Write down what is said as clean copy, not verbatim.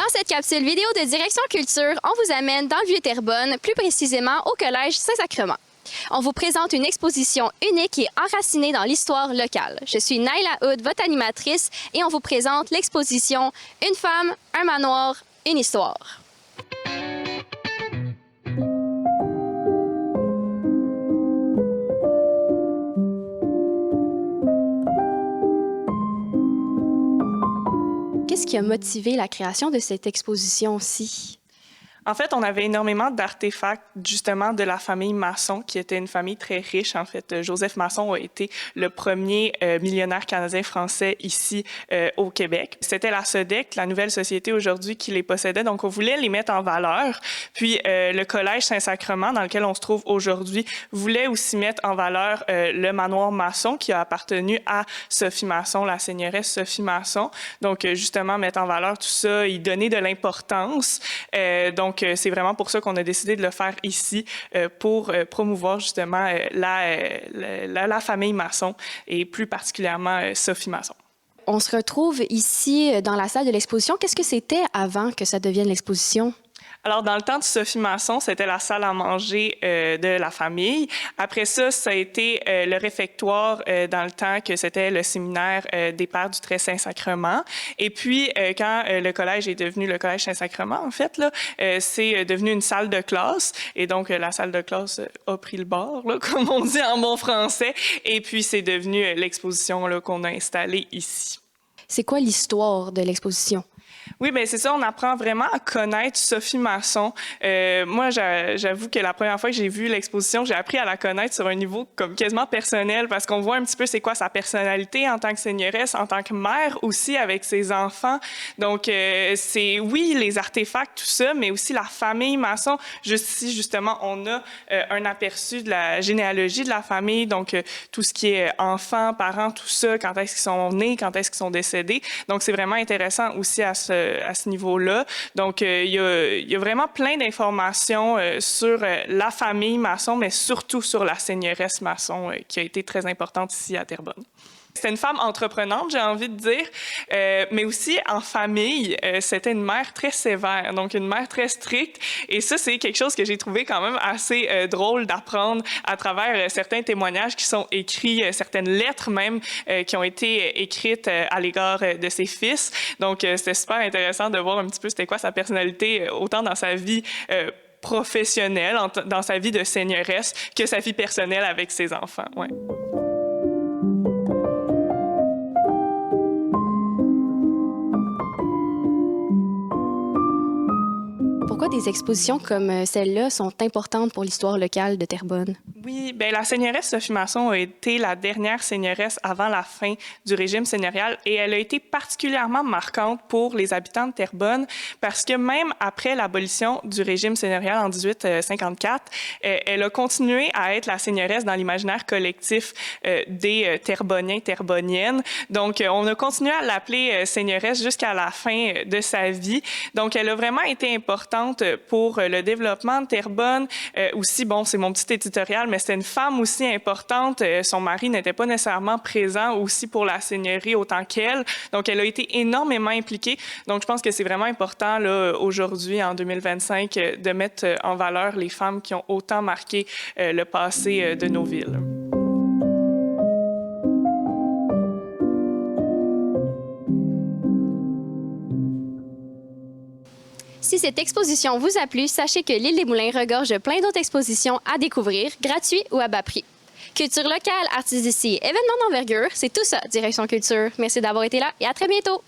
Dans cette capsule vidéo de Direction Culture, on vous amène dans le Vieux-Terrebonne, plus précisément au Collège Saint-Sacrement. On vous présente une exposition unique et enracinée dans l'histoire locale. Je suis Naila Hood, votre animatrice, et on vous présente l'exposition « Une femme, un manoir, une histoire ». Qu'est-ce qui a motivé la création de cette exposition-ci? En fait, on avait énormément d'artefacts, justement, de la famille Masson, qui était une famille très riche. En fait, Joseph Masson a été le premier millionnaire canadien-français ici au Québec. C'était la SODEC, la nouvelle société aujourd'hui, qui les possédait. Donc, on voulait les mettre en valeur. Puis, le Collège Saint-Sacrement, dans lequel on se trouve aujourd'hui, voulait aussi mettre en valeur le manoir Masson, qui a appartenu à Sophie Masson, la seigneuresse Sophie Masson. Donc, justement, mettre en valeur tout ça, y donner de l'importance. Donc, c'est vraiment pour ça qu'on a décidé de le faire ici pour promouvoir justement la famille Masson et plus particulièrement Sophie Masson. On se retrouve ici dans la salle de l'exposition. Qu'est-ce que c'était avant que ça devienne l'exposition? Alors, dans le temps de Sophie Masson, c'était la salle à manger de la famille. Après ça, ça a été le réfectoire dans le temps que c'était le séminaire des Pères du Très Saint-Sacrement. Et puis, quand le collège est devenu le Collège Saint-Sacrement, en fait, là, c'est devenu une salle de classe. Et donc, la salle de classe a pris le bord, là, comme on dit en bon français. Et puis, c'est devenu l'exposition là, qu'on a installée ici. C'est quoi l'histoire de l'exposition? Oui, bien, c'est ça. On apprend vraiment à connaître Sophie Masson. Moi, j'avoue que la première fois que j'ai vu l'exposition, j'ai appris à la connaître sur un niveau comme quasiment personnel parce qu'on voit un petit peu c'est quoi sa personnalité en tant que seigneuresse, en tant que mère aussi avec ses enfants. Donc, c'est, oui, les artefacts, tout ça, mais aussi la famille Masson. Juste ici, justement, on a un aperçu de la généalogie de la famille. Donc, tout ce qui est enfants, parents, tout ça, quand est-ce qu'ils sont nés, quand est-ce qu'ils sont décédés. Donc, c'est vraiment intéressant aussi à ce niveau-là. Donc, il y a vraiment plein d'informations sur la famille Masson, mais surtout sur la seigneuresse Masson, qui a été très importante ici à Terrebonne. C'était une femme entreprenante, j'ai envie de dire, mais aussi en famille, c'était une mère très sévère, donc une mère très stricte. Et ça, c'est quelque chose que j'ai trouvé quand même assez drôle d'apprendre à travers certains témoignages qui sont écrits, certaines lettres même qui ont été écrites à l'égard de ses fils. Donc, c'était super intéressant de voir un petit peu c'était quoi sa personnalité, autant dans sa vie professionnelle, dans sa vie de seigneuresse, que sa vie personnelle avec ses enfants. Ouais. Pourquoi des expositions comme celle-là sont importantes pour l'histoire locale de Terrebonne? Oui, bien, la seigneuresse Sophie Masson a été la dernière seigneuresse avant la fin du régime seigneurial et elle a été particulièrement marquante pour les habitants de Terrebonne parce que même après l'abolition du régime seigneurial en 1854, elle a continué à être la seigneuresse dans l'imaginaire collectif des Terrebonniens, Terrebonniennes. Donc, on a continué à l'appeler seigneuresse jusqu'à la fin de sa vie. Donc, elle a vraiment été importante pour le développement de Terrebonne. Aussi, bon, c'est mon petit éditorial, mais c'était une femme aussi importante. Son mari n'était pas nécessairement présent aussi pour la seigneurie autant qu'elle. Donc, elle a été énormément impliquée. Donc, je pense que c'est vraiment important, là, aujourd'hui, en 2025, de mettre en valeur les femmes qui ont autant marqué le passé de nos villes. Si cette exposition vous a plu, sachez que l'Île des Moulins regorge de plein d'autres expositions à découvrir, gratuits ou à bas prix. Culture locale, artistes d'ici, événements d'envergure, c'est tout ça, Direction Culture. Merci d'avoir été là et à très bientôt!